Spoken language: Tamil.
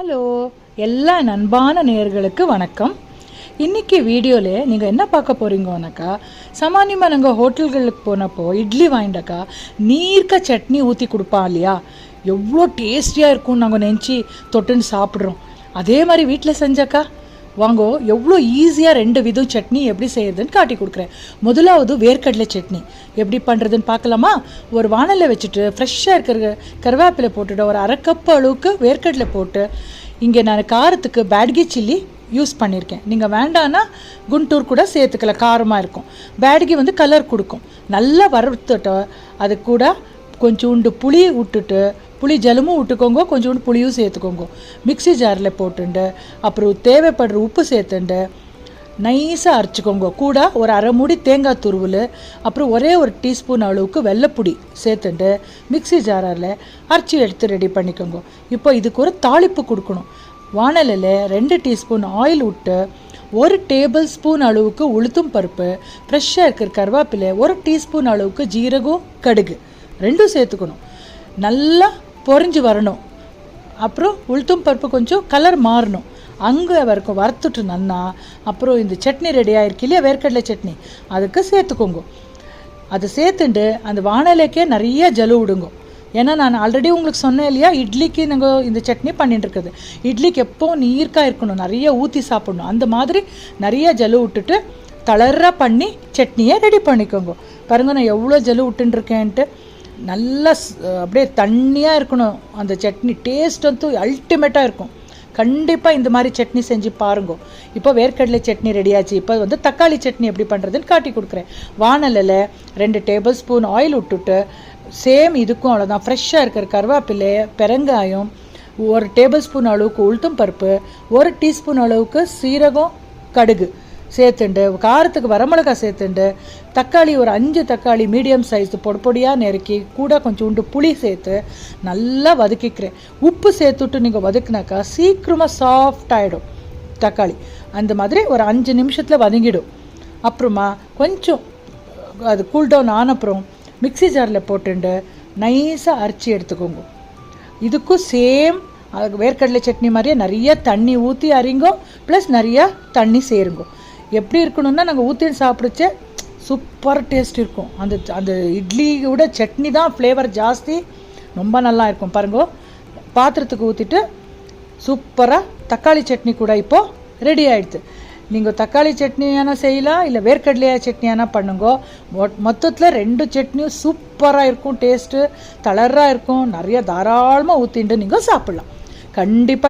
ஹலோ, எல்லா அன்பான நேயர்களுக்கு வணக்கம். இன்றைக்கி வீடியோவில் நீங்கள் என்ன பார்க்க போகிறீங்கன்னாக்கா, சாமானியமாக நாங்கள் ஹோட்டல்களுக்கு போனப்போ இட்லி வாங்கிட்டாக்கா நீர்க்க சட்னி ஊற்றி கொடுப்பா இல்லையா, எவ்வளோ டேஸ்டியாக இருக்கும்னு நாங்கள் நினச்சி தொட்டுன்னு சாப்பிட்றோம். அதே மாதிரி வீட்டில் செஞ்சாக்கா வாங்கோ, எவ்வளோ ஈஸியாக 2 விதம் சட்னி எப்படி செய்யறதுன்னு காட்டி கொடுக்குறேன். முதலாவது வேர்க்கடலை சட்னி எப்படி பண்ணுறதுன்னு பார்க்கலாமா? ஒரு வானலில் வச்சுட்டு ஃப்ரெஷ்ஷாக இருக்கிற கருவேப்பிலை போட்டுட்டு ஒரு 1/2 கப் அளவுக்கு வேர்க்கடலை போட்டு, இங்கே நான் காரத்துக்கு பேட்கி சில்லி யூஸ் பண்ணியிருக்கேன். நீங்கள் வேண்டான்னா குண்டூர் கூட சேர்த்துக்கலாம், காரமாக இருக்கும். பேட்கி வந்து கலர் கொடுக்கும். நல்லா வறுத்துட்டு அது கூட கொஞ்சோண்டு புளி விட்டுட்டு, புளி ஜலமும் விட்டுக்கோங்க, கொஞ்சோண்டு புளியும் சேர்த்துக்கோங்க. மிக்சி ஜாரில் போட்டுண்டு அப்புறம் தேவைப்படுற உப்பு சேர்த்துண்டு நைஸாக அரைச்சிக்கோங்க. கூட ஒரு 1/2 மூடி தேங்காய் துருவல், அப்புறம் ஒரே 1 டீஸ்பூன் அளவுக்கு வெள்ளைப்பொடி சேர்த்துண்டு மிக்சி ஜாரில் அரைச்சி எடுத்து ரெடி பண்ணிக்கோங்க. இப்போ இதுக்கு ஒரு தாளிப்பு கொடுக்கணும். வானலில் 2 டீஸ்பூன் ஆயில் விட்டு 1 டேபிள் ஸ்பூன் அளவுக்கு உளுத்தும் பருப்பு, ஃப்ரெஷ்ஷாக இருக்கிற கருவேப்பிலை, 1 டீஸ்பூன் அளவுக்கு ஜீரகம், கடுகு ரெண்டும் சேர்த்துக்கணும். நல்லா பொரிஞ்சு வரணும். அப்புறம் உளுத்தும் பருப்பு கொஞ்சம் கலர் மாறணும், அங்கே வரைக்கும் வறுத்துட்டு நன்னா அப்புறம் இந்த சட்னி ரெடி ஆகிருக்கு இல்லையா, வேர்க்கடலை சட்னி, அதுக்கு சேர்த்துக்கோங்க. அதை சேர்த்துட்டு அந்த வானலைக்கே நிறைய ஜலு விடுங்க. ஏன்னா நான் ஆல்ரெடி உங்களுக்கு சொன்னேன் இல்லையா, இட்லிக்கு நாங்கள் இந்த சட்னி பண்ணிட்டு இருக்குது. இட்லிக்கு எப்போ நீர்க்காக இருக்கணும், நிறைய ஊற்றி சாப்பிடணும். அந்த மாதிரி நிறைய ஜலு விட்டுட்டு தளராக பண்ணி சட்னியை ரெடி பண்ணிக்கோங்க. பாருங்க, நான் எவ்வளோ ஜலு விட்டுருக்கேன்ட்டு. நல்லா அப்படியே தண்ணியாக இருக்கணும் அந்த சட்னி. டேஸ்ட் வந்து அல்டிமேட்டாக இருக்கும். கண்டிப்பாக இந்த மாதிரி சட்னி செஞ்சு பாருங்க. இப்போ வேர்க்கடலை சட்னி ரெடியாச்சு. இப்போ வந்து தக்காளி சட்னி எப்படி பண்ணுறதுன்னு காட்டி கொடுக்குறேன். வானலில் 2 டேபிள் ஸ்பூன் ஆயில் விட்டுட்டு, சேம் இதுக்கும் அவ்வளோதான், ஃப்ரெஷ்ஷாக இருக்கிற கருவேப்பிலை, பெருங்காயம், 1 டேபிள் ஸ்பூன் அளவுக்கு உளுத்தம் பருப்பு, 1 டீஸ்பூன் அளவுக்கு சீரகம், கடுகு சேர்த்துண்டு, காரத்துக்கு வரமிளகாய் சேர்த்துண்டு, தக்காளி ஒரு 5 தக்காளி மீடியம் சைஸ் பொடியாக நெருக்கி, கூட கொஞ்சோண்டு புளி சேர்த்து நல்லா வதக்கிக்கிறேன். உப்பு சேர்த்துட்டு நீங்கள் வதக்குனாக்கா சீக்கிரமாக சாஃப்ட் ஆகிடும் தக்காளி. அந்த மாதிரி ஒரு 5 நிமிஷத்தில் வதங்கிடும். அப்புறமா கொஞ்சம் அது கூல்டவுன் ஆனப்புறம் மிக்சி ஜாரில் போட்டுண்டு நைஸாக அரைச்சி எடுத்துக்கோங்க. இதுக்கும் சேம் வேர்க்கடலை சட்னி மாதிரியே நிறைய தண்ணி ஊற்றி அரிங்கோ, ப்ளஸ் நிறையா தண்ணி சேருங்கோ. எப்படி இருக்கணும்னா, நாங்கள் ஊற்றின்னு சாப்பிடுச்சு சூப்பர் டேஸ்ட் இருக்கும். அந்த அந்த இட்லியோட சட்னி தான் ஃப்ளேவர் ஜாஸ்தி, ரொம்ப நல்லா இருக்கும். பாருங்க, பாத்திரத்துக்கு ஊற்றிட்டு சூப்பராக தக்காளி சட்னி கூட இப்போது ரெடி ஆகிடுது. நீங்கள் தக்காளி சட்னியான செய்யலாம், இல்லை வேர்க்கடலையா சட்னியானா பண்ணுங்க. மொத்தத்தில் 2 சட்னியும் சூப்பராக இருக்கும். டேஸ்ட்டு தளராக இருக்கும். நிறைய தாராளமாக ஊற்றிட்டு நீங்கள் சாப்பிட்லாம். கண்டிப்பாக